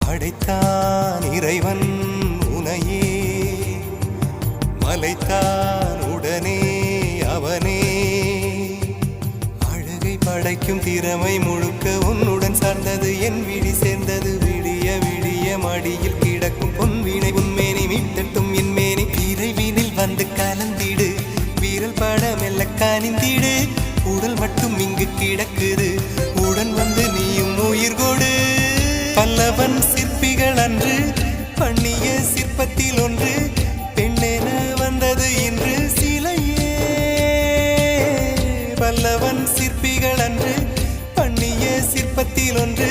படைத்தான் இறைவன் உனையே, மலைத்தான் உடனே அவனே. அழகை படைக்கும் திறமை முழுக்க உன்னுடன் சார்ந்தது, என் விழி சேர்ந்தது. விடிய விடிய மடியில் கிடக்கும் பொன்வினை உன்மேனி மீட்டட்டும் என் மேனி. இறைவினில் வந்து கலந்திடு, வீரல் பட மெல்ல கனிந்திடு. உடல் மட்டும் இங்கு கிடக்குது, உடன் வந்து நீயும் உயிர் கொடு. பல்லவன் சிற்பிகள் அன்று பண்ணிய சிற்பத்தில் ஒன்று, பெண்ணென வந்தது இன்று சிலையே. பல்லவன் சிற்பிகள் அன்று பண்ணிய சிற்பத்தில் ஒன்று,